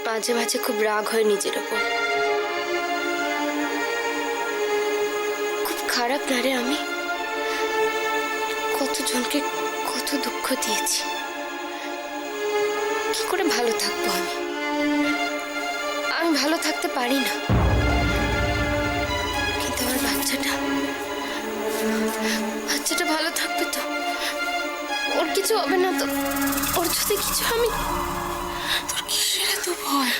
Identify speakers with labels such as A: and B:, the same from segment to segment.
A: মাঝে মাঝে খুব রাগ হয় নিজের ওপর। খুব খারাপ না রে আমি? কতজনকে কত দুঃখ দিয়েছি, কি করে ভালো থাকবো আমি? আমি ভালো থাকতে পারি না। কিন্তু আমার বাচ্চাটা ভালো থাকবে তো? ওর কিছু হবে না তো? ওর যদি কিছু আমি...
B: তোর কিসের এত ভয়?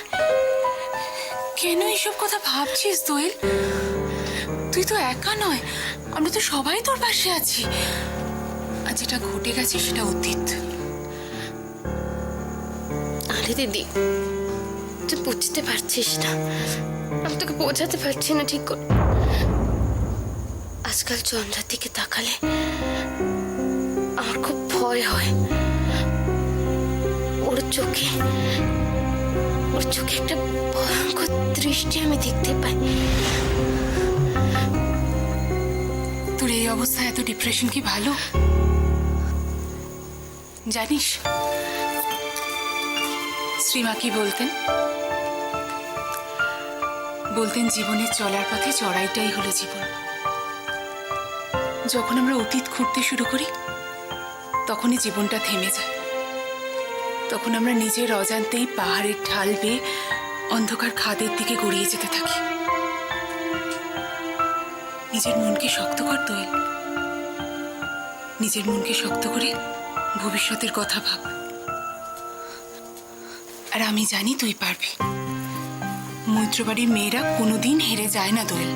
B: কেন এইসব কথা ভাবছিস দোয়েল? তুই তো একা নয়, আমরা তো সবাই তোর পাশে আছি। আর যেটা ঘটে গেছে সেটা অতীত।
A: আরে দিদি, তুই বুঝতে পারছিস না, আমি তোকে বোঝাতে পারছি না ঠিক করে। আজকাল চন্দ্রার দিকে তাকালে আমার খুব ভয় হয়। ওর চোখে একটা ভয়ঙ্কর দৃষ্টি আমি দেখতে পাই।
B: তোর এই অবস্থায় এত ডিপ্রেশন কি ভালো? জানিস শ্রীমা কি বলতেন? জীবনের চলার পথে চড়াইটাই হলো জীবন। যখন আমরা অতীত খুঁড়তে শুরু করি তখনই জীবনটা থেমে যায়। তখন আমরা নিজের অজান্তেই পাহাড়ের ঢাল বেয়ে অন্ধকার খাদের দিকে গড়িয়ে যেতে থাকি। নিজের মনকে শক্ত কর দোয়েল, নিজের মনকে শক্ত করে ভবিষ্যতের কথা ভাব। আর আমি জানি তুই পারবি। মৈত্রবাড়ির মেয়েরা কোনোদিন হেরে যায় না দোয়েল।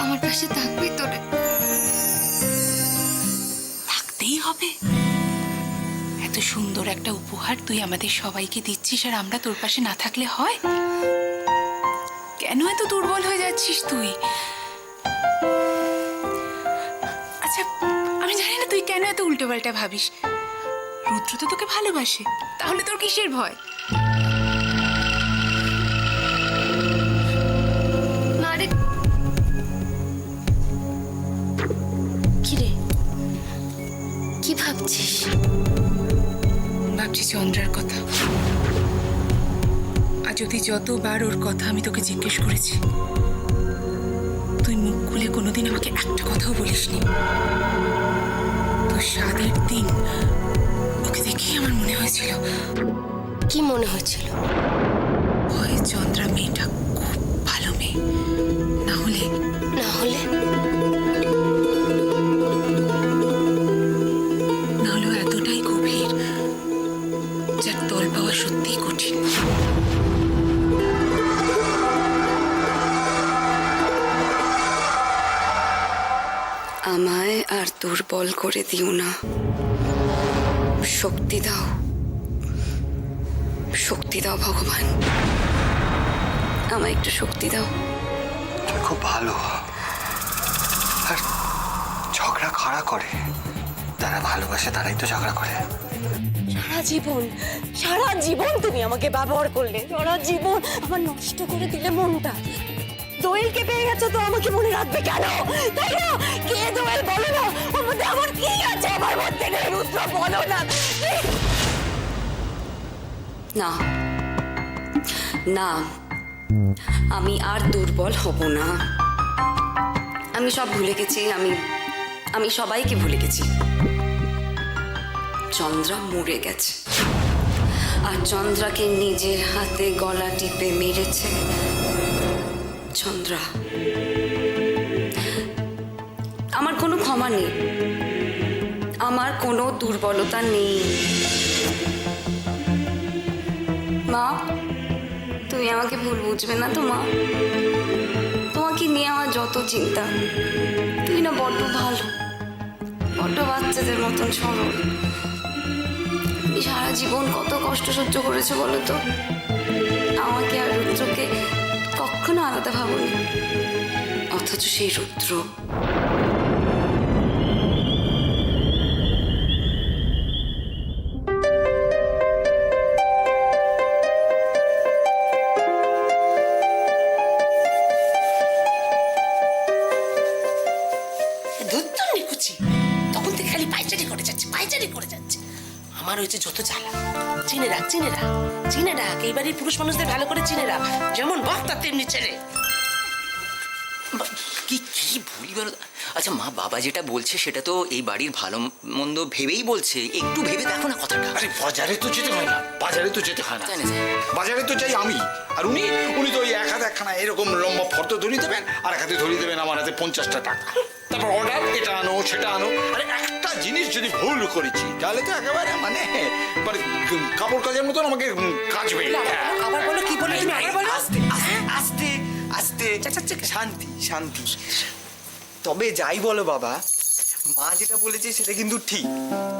A: আমার পাশে থাকবি তোরে?
B: থাকতেই হবে। এত সুন্দর একটা উপহার তুই আমাদের সবাইকে দিচ্ছিস, আর আমরা তোর পাশে না থাকলে হয়? কেন এত দুর্বল হয়ে যাচ্ছিস তুই? আচ্ছা, আমি জানি না তুই কেন এত উল্টোপাল্টা ভাবিস। রুদ্র তো তোকে ভালোবাসে, তাহলে তোর কিসের ভয়?
A: না রে। কি রে, কি ভাবছিস?
B: ভাবছি চন্দ্রার কথা। আর যদি যতবার ওর কথা আমি তোকে জিজ্ঞেস করেছি, তুই মুখ খুলে কোনোদিন আমাকে একটা কথাও বলিসনি। তোর স্বাদের দিন ওকে দেখেই আমার মনে হয়েছিল।
A: কি মনে হয়েছিল?
B: হয় চন্দ্রা মেয়েটা খুব ভালো মেয়ে, না হলে এতটাই গভীর যার তল পাওয়া সত্যিই কঠিন।
C: আমায় আর দুর্বল করে দিও না। শক্তি দাও, শক্তি দাও ভগবান, আমায় একটু শক্তি দাও।
D: তুমি খুব ভালো, আর ঝগড়া খাড়া করে যারা ভালোবাসে তারাই তো ঝগড়া করে।
E: সারা জীবন তুমি আমাকে ব্যবহার করলে, সারা জীবন আমার নষ্ট করে দিলে মনটা। দোয়েলকে পেয়ে গেছো তো আমাকে মনে রাখবে কেন? তাই না? কে দোয়েল বলো না, ওর মধ্যে আমার কি আছে? আমার মধ্যে নেই রুদ্র, বলো না।
C: না না, আমি আর দুর্বল হব না। আমি সব ভুলে গেছি, আমি সবাইকে ভুলে গেছি। চন্দ্রা মরে গেছে, আর চন্দ্রাকে নিজের হাতে গলা টিপে মেরেছে চন্দ্রা। আমার কোনো ক্ষমা নেই, আমার কোনো দুর্বলতা নেই। মা, তুমি আমাকে ভুল বুঝবে না তো মা? তোমাকে নিয়ে আমার যত চিন্তা, তুমি না বড্ড ভালো, বড্ড বাচ্চাদের মতন সরল। তুমি সারা জীবন কত কষ্ট সহ্য করেছো বলো তো? আমাকে আর রুদ্রকে কখনো আলাদা ভাবনি, অথচ সেই রুদ্র
F: ধুত্তর নিকুচি, তখন থেকে খালি পাইচারি করে যাচ্ছে, পাইচারি করে যাচ্ছে। আমার হয়েছে যত জ্বালা। চিনে রাখ, চিনে রাখ, চিনে রাখ, এই বাড়ির পুরুষ মানুষদের ভালো করে চিনে রাখ, যেমন বাপ তার তেমনি ছেলে।
G: কি কি ভুলই বলো। আচ্ছা মা, বাবা যেটা বলছে সেটা তো এই বাড়ির ভালো মন্দ ভেবেই বলছে, একটু ভেবে দেখো না কথাটা।
H: আরে বাজারে তো যেতে হয় না, বাজারে তো যেতে হয় না,
G: জানি, জানি।
H: বাজারে তো যাই আমি। আর উনি উনি তো ওই এক হাতে একখানা এরকম লম্বা ফর্দ ধরিয়ে দেবেন, আর এক হাতে ধরিয়ে দেবেন আমার হাতে 50টা টাকা। তারপর অর্ডার, এটা আনো সেটা আনো। আরে একটা জিনিস যদি ভুল করেছি তাহলে তো একেবারে মানে কাপড় কাজের মতন আমাকে কাচবে।
F: আবার বলো, কি বলো তুমি, আবার বলো।
I: আস্তে আস্তে আস্তে আস্তে শান্তি শান্তি। তবে যাই বলো বাবা, মা যেটা বলেছে সেটা কিন্তু ঠিক।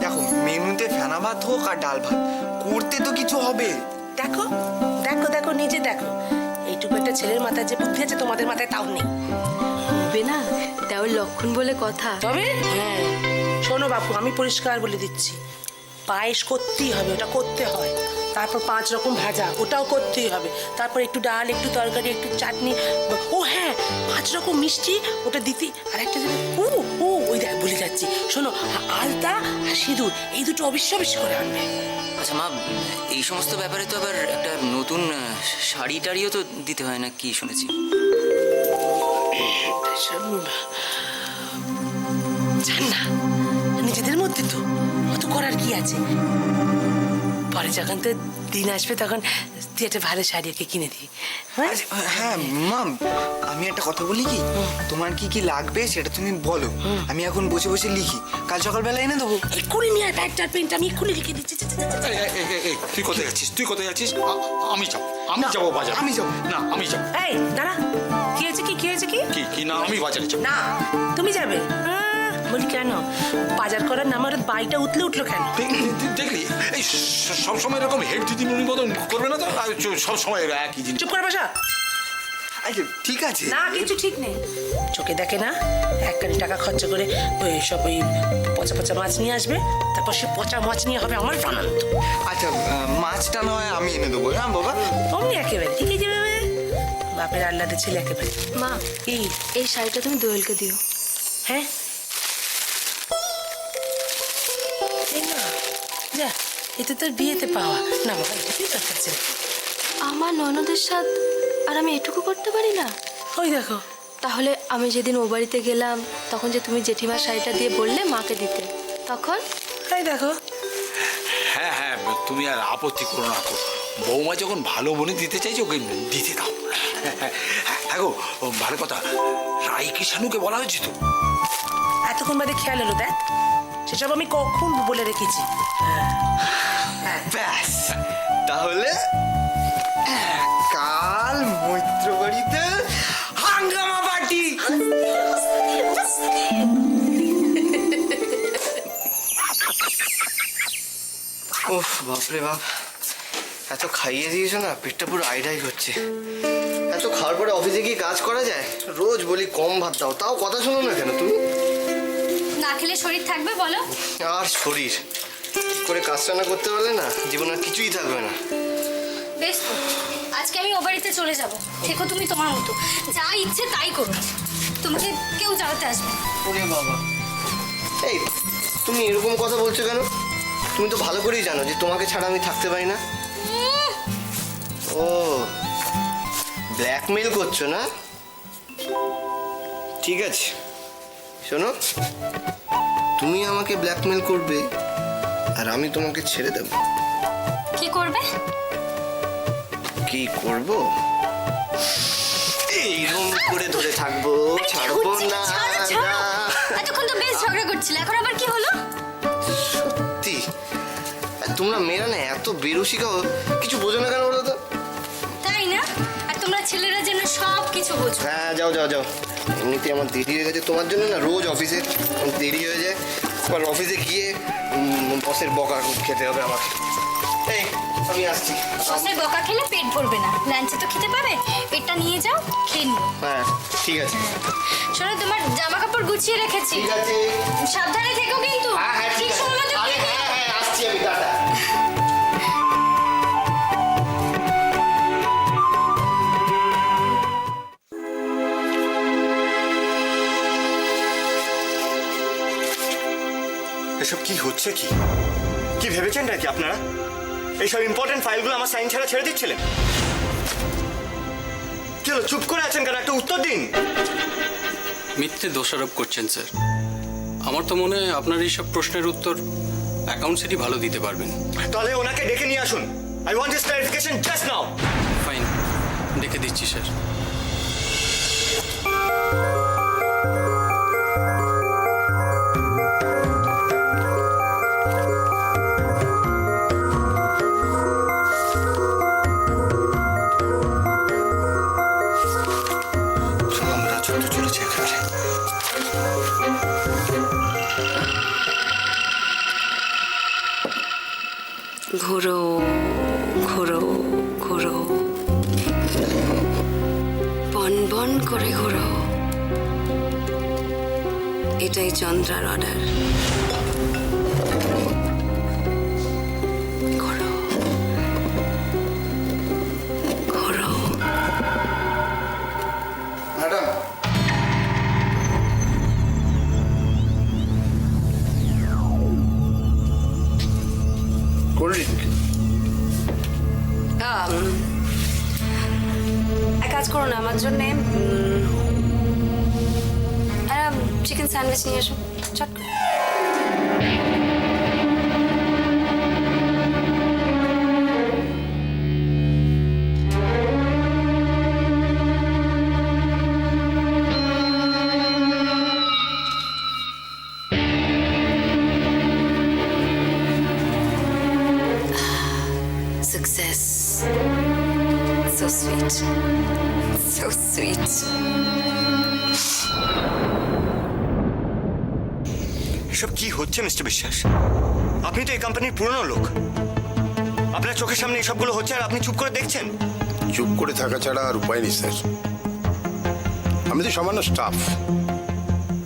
I: দেখো, মেনুতে ফেনা ভাত হোক আর ডাল ভাত, করতে তো কিছু হবে।
F: দেখো দেখো দেখো, নিজে দেখো, এইটুকু একটা ছেলের মাথায় যে বুদ্ধি আছে তোমাদের মাথায় তাও নেই।
A: হবে না, দেওয়ার লক্ষণ বলে কথা।
F: তবে হ্যাঁ, শোনো বাপু, আমি পরিষ্কার বলে দিচ্ছি, পায়েস করতেই হবে, ওটা করতে হয়। তারপর 5 রকম ভাজা, ওটাও করতেই হবে। তারপর একটু ডাল, একটু তরকারি, একটু চাটনি, ও হ্যাঁ 5 রকম মিষ্টি, ওটা দিতে। আর একটা ওই দেখ বলে যাচ্ছি, শোনো, আলতা আর সিঁদুর, এই দুটো অবশ্যই করে আনবে।
G: আচ্ছা মা, এই সমস্ত ব্যাপারে তো আবার একটা নতুন শাড়ি টাড়িও তো দিতে হয় না কি শুনেছি।
F: জান না, নিজেদের মধ্যে তো অত করার কি আছে। পরে যখন তো দিন আসবে তখন তুই একটা ভালো শাড়ি একে কিনে দিই। হ্যাঁ
I: আচ্ছা, হ্যাঁ মাম, আমি একটা কথা বলি কি, তোমার কি কি লাগবে সেটা তুমি বলো, আমি এখন বসে বসে লিখি, কাল সকালবেলা এনে দেবো।
F: এক্ষুনি নিয়ে আয় ব্যাগটার পেনটা, আমি এক্ষুনি লিখে দিচ্ছি।
H: তুই কোথায় যাচ্ছিস, তুই কোথায় যাচ্ছিস? আমি যাবো, আমি যাবো বাজার।
I: আমি যাবো।
H: না, আমি যাবো।
F: এই দাঁড়া, কি হয়েছে, কি হয়েছে, কি
H: কি কি না, আমি বাজারে যাবো।
F: না তুমি যাবে? বলি কেন, বাজার করার নাম আর বাইটা উঠলো কেন?
H: দেখলি, এই সবসময় এরকম হেড দিদিমণির মতন করবে না তো, সবসময় একই জিনিস।
F: চুপ করে বসা।
I: আচ্ছা ঠিক আছে।
F: না, কিছু ঠিক নেই। চোখে দেখে না, 1 কোটি টাকা খরচা করে ওই সব ওই পচা পচা মাছ নিয়ে আসবে, তারপর সে পচা মাছ নিয়ে হবে আমার আনন্দ।
I: আচ্ছা মাছটা নয় আমি এনে দেবো। হ্যাঁ বাবা,
F: অমনি একেবারে ঠিকই যাবে, বাপের আল্লাদের ছেলে একেবারে।
A: মা,
F: কি?
A: এই শাড়িটা তুমি দোয়েলকে দিও।
F: হ্যাঁ, এই না, যা, এটা তোর বিয়েতে পাওয়া না বাবা, এটাই দরকার ছিল।
A: আমার ননদের সাথ আর আমি এটুকু করতে পারি না?
F: ওই দেখো,
A: তাহলে আমি যেদিন ও বাড়িতে গেলাম তখন যে তুমি জেঠিমার শাড়িটা দিয়ে বললে মাকে দিতে, তখন?
F: এই দেখো।
H: হ্যাঁ হ্যাঁ, তুমি আর আপত্তি করো না। বৌমা যখন ভালো বনে দিতে চাইছে, ওকে দিতে দাও। হ্যাঁ গো, ভালো কথা, রাই কিষাণুকে বলা হয়েছে তো?
F: এতক্ষণ বাদে খেয়াল এলো, দেখ, সেসব আমি কখন বলে রেখেছি।
I: ব্যাস, তাহলে কাল মৈত্র বাড়িতে হাঙ্গামা পার্টি। ওহ বাপরে বাপ, এত খাইয়ে দিয়েছো না, পেটটা পুরো আইডাই হচ্ছে। এত খাওয়ার পরে অফিসে গিয়ে কাজ করা যায়? রোজ বলি কম ভাত দাও, তাও কথা শোনো না কেন তুমি?
A: না খেলে শরীর থাকবে বলো?
I: আর শরীর ঠিক করে কাজটা না করতে পারলে না, জীবন আর কিছুই থাকবে না।
A: বেশ তো, আজকে আমি ও বাড়িতে চলে যাব। থেকো তুমি তোমার মতো, যা ইচ্ছে তাই করো, তোমাকে কেউ জ্বালাতে আসবে না।
I: ওরে বাবা, এই তুমি এরকম কথা বলছো কেন? তুমি তো ভালো করেই জানো যে তোমাকে ছাড়া আমি থাকতে পারি না। ও ব্ল্যাকমেল করছো না? ঠিক আছে, শোনো, তুমি আমাকে ব্ল্যাকমেল করবে আর আমি তোমাকে ছেড়ে দেব।
A: কি করবে?
I: কি করব? এইরকম করে ধরে থাকবো, ছাড়বো না।
A: এতক্ষণ তো বেশ ঝগড়া করছিলে, এখন আবার কি হলো?
I: সত্যি তোমরা মেয়েরা না এত বেরসিকাও, কিছু বোঝো না কেন বলো তো?
A: তাই না? আর তোমরা ছেলেরা যেন সব কিছু বোঝো।
I: হ্যাঁ যাও যাও যাও, এমনিতে আমার দেরি হয়ে গেছে তোমার জন্য না, রোজ অফিসে দেরি হয়ে যায়, আবার অফিসে গিয়ে বসের বকা খেতে হবে আমাকে। এই আমি আসছি।
A: বসের বকা খেলে পেট ভরবে না, লাঞ্চে তো খেতে পাবে, পেটটা নিয়ে যাও, খেয়ে নিও।
I: হ্যাঁ ঠিক আছে।
A: শোনো, তোমার জামা কাপড় গুছিয়ে রেখেছি,
I: ঠিক আছে।
A: সাবধানে থেকো কিন্তু।
I: হ্যাঁ হ্যাঁ ঠিক
A: ঠিক
I: আছে।
A: সময় মতো
I: আরে
A: খেয়ে নিও।
I: হ্যাঁ হ্যাঁ আসছি আমি, টাটা।
D: এসব কি হচ্ছে? কি কি ভেবেছেন নাকি আপনারা? এইসব ইম্পর্টেন্ট ফাইলগুলো আমার সাইন ছাড়া ছেড়ে দিচ্ছিলেন? কি হলো, চুপ করে আছেন কেন? একটা উত্তর দিন।
J: মিথ্যে দোষারোপ করছেন স্যার। আমার তো মনে হয় আপনার এইসব প্রশ্নের উত্তর অ্যাকাউন্টসেরই ভালো দিতে পারবেন।
D: তাহলে ওনাকে ডেকে নিয়ে আসুন। I want this clarification just now.
J: Fine, ডেকে দিচ্ছি স্যার।
D: আমরা ছোট চলেছে একেবারে।
C: ঘোরো ঘোরো ঘোরো, বন বন করে ঘোরো। এটাই চন্দ্রার অর্ডার। ঘোরো ঘোরো।
H: Madam, cold drink.
C: এক কাজ করো না, আমার জন্যে চিকেন স্যান্ডউইচ নিয়ে এসো চট করে। Success. So sweet. So sweet.
D: এসব কি হচ্ছে মিস্টার বিশ্বাস? আপনি তো এই কোম্পানির পুরনো লোক। আপনার চোখের সামনে এসবগুলো হচ্ছে আর আপনি চুপ করে দেখছেন।
K: চুপ করে থাকা ছাড়া আর উপায় নেই স্যার। আমি তো সামান্য স্টাফ,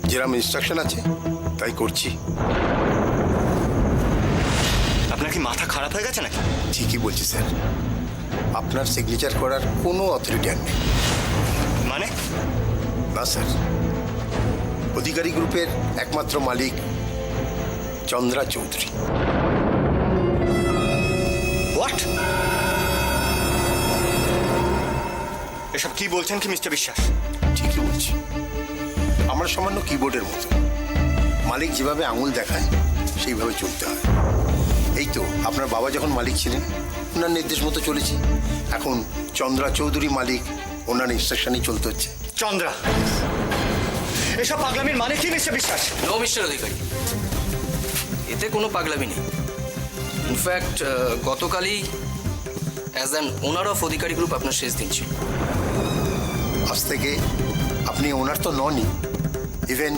K: যেরকম ইনস্ট্রাকশন আছে তাই করছি।
D: আপনার কি মাথা খারাপ হয়ে গেছে নাকি?
K: ঠিকই বলছি স্যার, আপনার সিগনেচার করার কোনো অথরিটি আর নেই।
D: মানে?
K: না স্যার, অধিকারী গ্রুপের একমাত্র মালিক চন্দ্রা চৌধুরী।
D: হোয়াট? এসব কি বলছেন কি মিস্টার বিশ্বাস?
K: ঠিকই বলছি, আমরা সামান্য কিবোর্ডের মতো। মালিক যেভাবে আঙুল দেখায় সেইভাবে চলতে হয়। এই তো আপনার বাবা যখন মালিক ছিলেন ওনার নির্দেশ মতো চলেছি, এখন চন্দ্রা চৌধুরী মালিক, ওনার ইনস্ট্রাকশনই চলতে হচ্ছে।
D: চন্দ্রা, এসব পাগলামির মানে কি মিস্টার বিশ্বাস?
J: নো মিস্টার অধিকারী, এতে কোনো পাগলামি নেই। ইনফ্যাক্ট গতকালই as an owner of Adhikari group আপনার শেষ দিন ছিল।
K: আজ থেকে আপনি ওনার তো ননই, ইভেন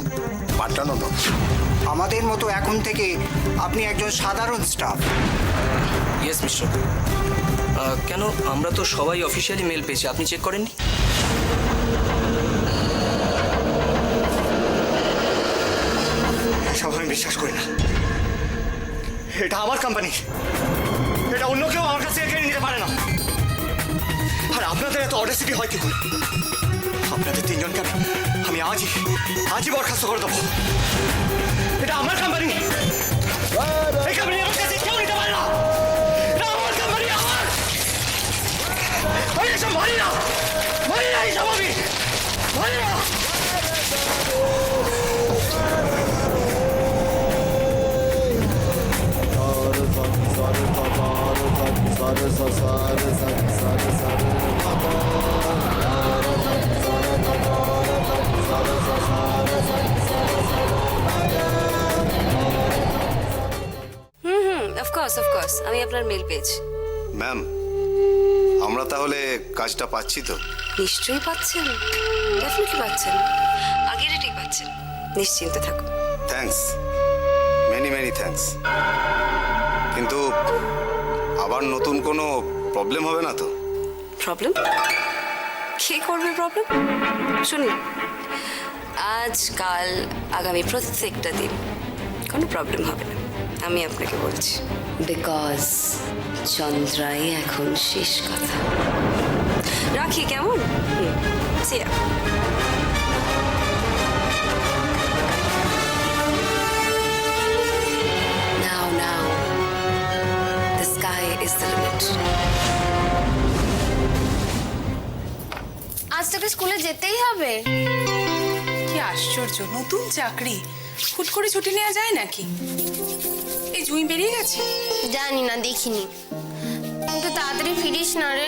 K: পাঠানো নন।
L: আমাদের মতো এখন থেকে আপনি একজন সাধারণ স্টাফ।
J: Yes mister. কেন, আমরা তো সবাই অফিসিয়ালি মেল পেয়েছি, আপনি চেক করেননি?
D: সব আমি বিশ্বাস করি না। এটা আমার কোম্পানি, এটা অন্য কেউ আমার কাছে কেড়ে নিতে পারে না। আর আপনাদের এত অডাসিটি হয় কি করে? আপনাদের তিনজনকে আমি আজই বরখাস্ত করে দেবো। এটা আমার কোম্পানি, এই কোম্পানি আমার কাছে কেউ নিতে পারে না। এটা আমার কোম্পানি, আমার। আমি এসব মানি না, এইসব আমি মানি না।
C: অফকোর্স আমি আপনার মেল পেয়েছি।
K: ম্যাম, আমরা তাহলে কাজটা পাচ্ছি তো?
C: নিশ্চয়ই পাচ্ছেন, ডেফিনেটলি পাচ্ছেন, আগেরই ঠিক পাচ্ছেন, নিশ্চিন্তে থাকুন।
K: Thanks, many many thanks. কিন্তু আবার নতুন কোনো প্রবলেম হবে না তো?
C: প্রবলেম? কে করবে প্রবলেম? শুনুন, আজ কাল আগামী প্রত্যেকটা দিন কোনো প্রবলেম হবে না, আমি আপনাকে বলছি। বিকজ চন্দ্রাই এখন শেষ কথা। রাখি কেমন? See ya. যেতেই হবে?
B: কি আশ্চর্য, নতুন চাকরি, হুট করে ছুটি নেওয়া যায় নাকি? এই জুঁই বেরিয়ে গেছে?
C: জানি না, দেখিনি। কিন্তু তাড়াতাড়ি ফিরিস না রে।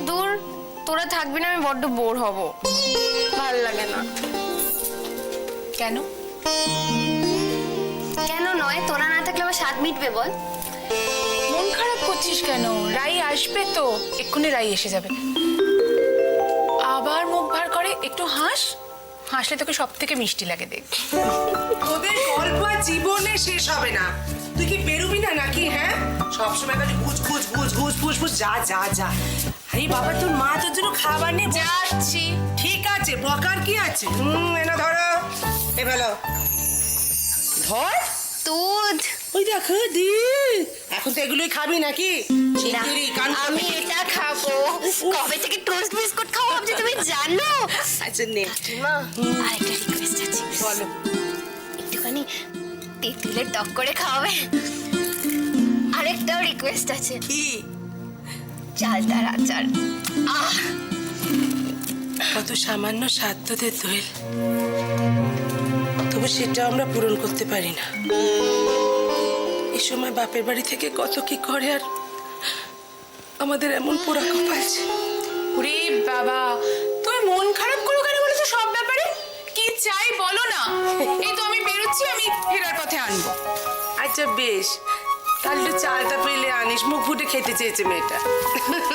C: দূর, তোরা থাকবি না, আমি বড্ড বোর হব, ভাল লাগে না।
B: কেন?
C: কেন নয়, তোরা না থাকলে আমার স্বাদ মিটবে বল?
B: মন খারাপ করছিস কেন? রাই আসবে তো, এক্ষুনি রাই এসে যাবে। আবার মুখ ভার করে, একটু হাস, হাসলে তোকে সব থেকে মিষ্টি লাগে দেখ।
F: তোদের গল্প আর জীবনে শেষ হবে না। তুই কি বেরোবি না নাকি? হ্যাঁ, সবসময় খালি ঘুষ ঘুষ ঘুষ ঘুষ ঘুষ ঘুষ। যা যা যা। আরে বাবা, তোর মা তোর জন্য খাবার নিয়ে
B: যাচ্ছি।
F: ঠিক আছে, বকার কি আছে? এনা ধরো, এ ফেলো। ধর
C: দুধ।
F: ওই দেখো দি, এখন তো এগুলোই খাবি নাকি? খিচুড়ি, কানপুরি।
C: আমি এটা খাবো। কবে থেকে টোস্ট বিস্কুট খাওয়া ভাবছি তুমি জানো?
F: আচ্ছা নে।
C: মা, আরেকটা রিকোয়েস্ট আছে।
F: বলো।
C: একটুখানি তেঁতুলের টক করে খাওয়াবে। আরেকটাও রিকোয়েস্ট আছে।
F: কি?
C: চালতার আচার। আহ,
F: কত সামান্য স্বাদ তোদের দোয়েল, তবু সেটা আমরা পূরণ করতে পারি না। এই সময় বাপের বাড়ি থেকে কত কি করে, আর আমাদের এমন পোড়া কপালছে।
B: ওরে বাবা, তুমি মন খারাপ করো কেন বলো তো? সব ব্যাপারে কি চাই বলো না। এই তো আমি বেরোচ্ছি, আমি ফেরার পথে আনবো।
F: আচ্ছা বেশ, তাহলে একটু চালটা পেলে আনিস, মুখ ফুটে খেতে চেয়েছে মেয়েটা।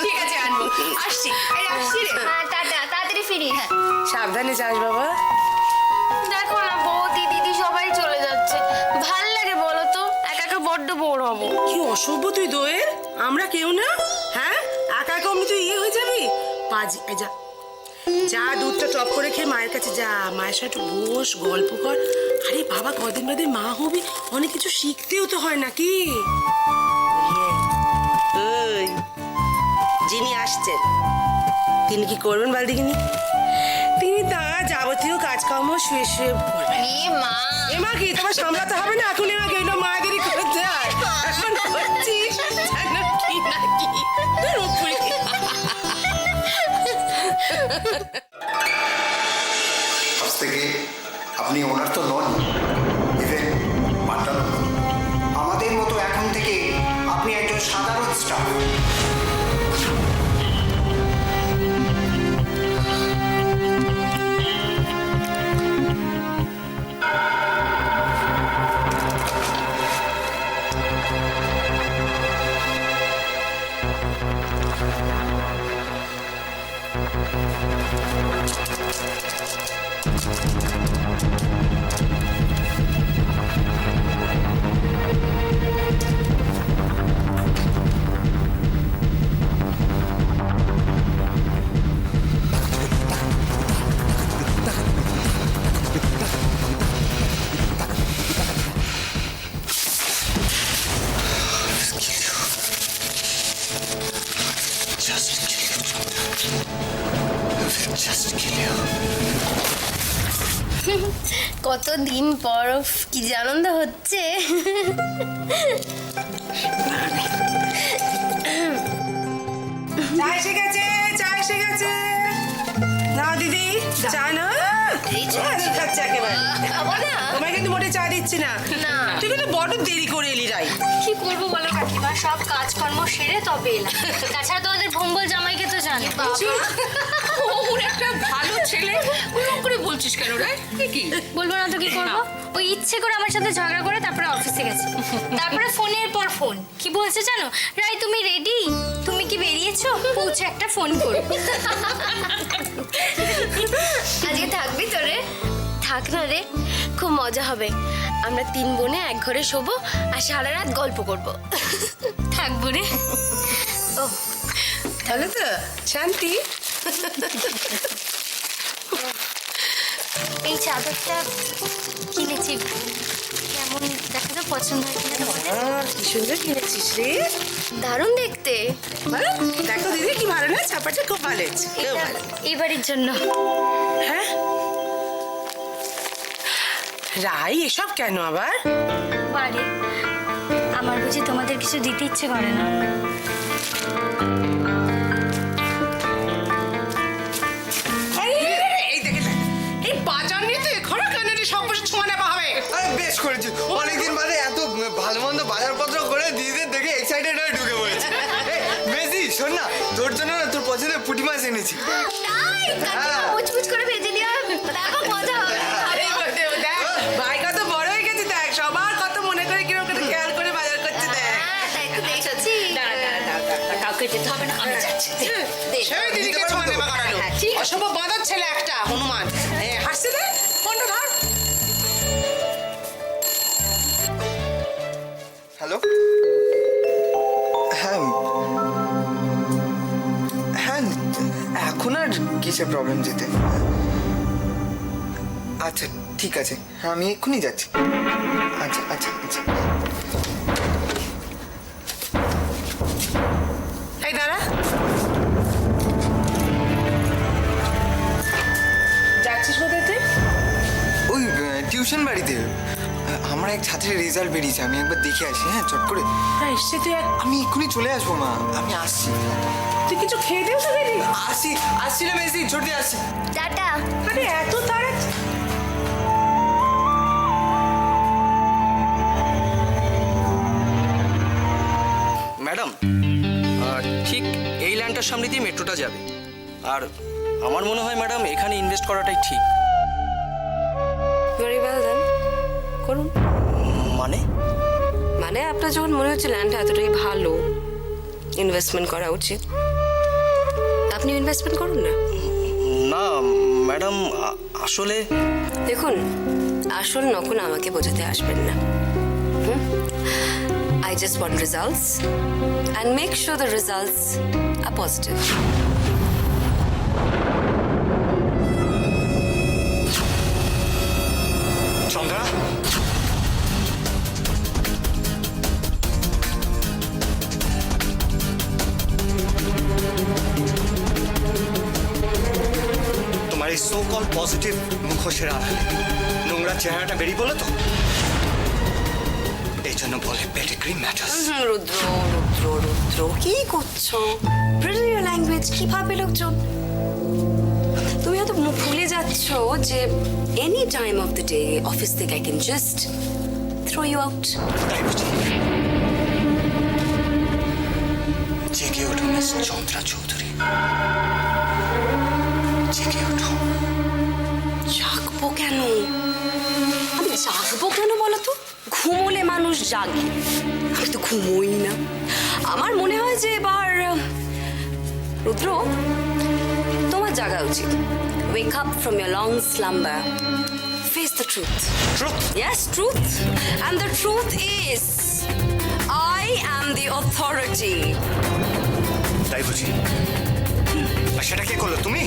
B: ঠিক আছে, আনবো। আসছি, এই আসছি রে।
C: হ্যাঁ, টাটা, তাড়াতাড়ি ফিরি। হ্যাঁ,
F: সাবধানে যাস বাবা।
C: দেখো না, বৌদি দিদি সবাই চলে যাচ্ছে। ভাল লাগে বলো তো? একা একা বড্ড বোর হবো।
F: কি অসভ্য তুই দোয়েল, আমরা কেউ না? হ্যাঁ, একা একা অমনি তুই ইয়ে হয়ে যাবি। পাজি, এই যা যা, দুধটা টপ করে খেয়ে মায়ের কাছে যা, মায়ের সাথে একটু বস, গল্প কর। আরে বাবা, কদিন বাদে মা হবি, অনেক কিছু শিখতেও তো হয় নাকি? ওই যিনি আসছেন, তিনি কি করবেন বালদিগিনি? তিনি তার যাবতীয় কাজকর্ম শুয়ে শুয়ে করবেন।
C: মা,
F: এমা কি তোমার সামলাতে হবে না? এখন এমা কেন মায়েদেরই করতে হয়? এখন করছিস যেন কি না কি। ধুর, মুখ পুড়ে।
K: আজ থেকে আপনি ওনার তো নন, ইভেন পার্টনার।
L: আমাদের মতো এখন থেকে আপনি একজন সাধারণ স্টাফ।
C: কতদিন পর কি যে আনন্দ হচ্ছে।
F: চা এসে গেছে, চা এসে গেছে। না দিদি, চা না। খাচ্ছে একেবারে।
C: খাবো না।
F: তোমায় কিন্তু মোটে চা দিচ্ছি না।
C: না।
F: তুই কিন্তু বড় দেরি করে এলি রাই।
A: কি করবো বলো কাকিমা, সব কাজকর্ম সেরে তবে এলাম। তাছাড়া তোমাদের ভঙ্গল জামাইকে তো জানি।
B: ওর একটা ভালো ছেলে, ওরকম করে বলছিস কেন রে? কি
A: বলবো না তো কি করবো? ওই ইচ্ছে করে আমার সাথে ঝগড়া করে তারপরে অফিসে গেছে। তারপরে ফোনের পর ফোন। কি বলছে জানো? রাই তুমি রেডি? তুমি কি বেরিয়েছো? পৌঁছে একটা ফোন করো।
C: আজকে থাকবি তো রে? থাক না রে, খুব মজা হবে। আমরা 3 বোনে এক ঘরে শোবো আর সারা রাত গল্প করব।
A: থাকবো রে।
C: ও,
F: তাহলে তো শান্তি।
A: এই চাদরটা কিনেছি, কেমন দেখা তো পছন্দ হয় কিনা তোমাদের?
F: কি সুন্দর কিনেছিস রে।
C: দারুণ দেখতে।
F: দেখো দিদি, কি ভালো না, ছাপাটা খুব ভালো হয়েছে। খুব ভালো।
A: এই বাড়ির জন্য।
F: হ্যাঁ, রাই এসব কেন আবার?
A: বাড়ি আমার বুঝি তোমাদের কিছু দিতে ইচ্ছে করে না?
I: বলছি অনেকদিন বাদে এত ভালো মন্দ বাজারপত্র করে দিদিদের দেখে এক্সাইটেড হয়ে ঢুকে পড়েছে মেসি শোন না তোর জন্য না তোর পছন্দের পুঁটি মাছ এনেছি
A: মুচমুচ করে ভেজে দিও দেখো মজা হবে
F: আরে দেখ ভাই কত বড় হয়ে গেছে দেখ সবার কত মনে করে কিরকম করে খেয়াল করে বাজার করছে দেখ
A: তাই তো দেখছি
E: কাউকে যেতে হবে না আমি যাচ্ছি
F: সেই দিদিকে ছোঁয়া নেবা করালো অসভ্য বাঁদর ছেলে একটা হনুমান হাসছে দে ফোনটা ধর
I: হ্যালো হ্যাঁ হ্যাঁ এখন আর কিসের প্রবলেম যেতে আচ্ছা ঠিক আছে হ্যাঁ আমি এক্ষুনি যাচ্ছি আচ্ছা আচ্ছা আচ্ছা
F: এই দাঁড়া যাচ্ছিস কোথায় তুই
I: ওই টিউশন বাড়িতে আমার এক ছাত্রের রেজাল্ট বেরিয়েছে আমি একবার দেখে আসি হ্যাঁ চট করে
F: হ্যাঁ এসছে তুই
I: আমি এক্ষুনি চলে আসবো মা আমি আসছি
F: তুই কিছু খেয়ে দিও দেরি
I: আসছি না মেসি ছোট আসছি
A: টাটা
F: আরে এত তাড়া
J: ম্যাডাম ঠিক এই ল্যান্ডটার সামনে দিয়ে মেট্রোটা যাবে আর আমার মনে হয় ম্যাডাম এখানে ইনভেস্ট করাটাই ঠিক।
C: ভেরি ওয়েল দেন করুন।
J: মানে
C: মানে আপনার যখন মনে হচ্ছে ল্যান্ডটা এতটাই ভালো ইনভেস্টমেন্ট করা উচিত আপনি ইনভেস্টমেন্ট করুন না।
J: না ম্যাডাম আসলে
C: দেখুন আসল নকল আমাকে বোঝাতে আসবেন না। I just want results and make sure the results are positive.
D: Chandra তোমার এই সো কল পজিটিভ মুখোশের আড়ালে নোংরা চেহারাটা বেরিয়ে বলো তো এই জন্য বলে পেডিগ্রি ম্যাটার্স
C: রুদ্র রুদ্র রুদ্র কি করছো? ব্রিলিয়ান্ট ল্যাঙ্গুয়েজ কিভাবে লোকজন তুমি হয়তো ভুলে যাচ্ছ যে any time of the day office থেকে I can just throw you out.
D: তাই বুঝি জেগে ওঠো মিস চন্দ্রা চৌধুরী জেগে ওঠো।
C: জাগবো কেন? আমি জাগবো কেন বলো তো? ঘুমোলে মানুষ জাগে, আমি তো ঘুমোই না। আমার মনে হয় যে এবার রুদ্র তোমার জাগা উচিত। Wake up from your long slumber. Face the truth.
D: Truth?
C: Yes, truth. And the truth is, I am the authority.
D: তাই বুঝি আর সেটা কে করলো তুমি?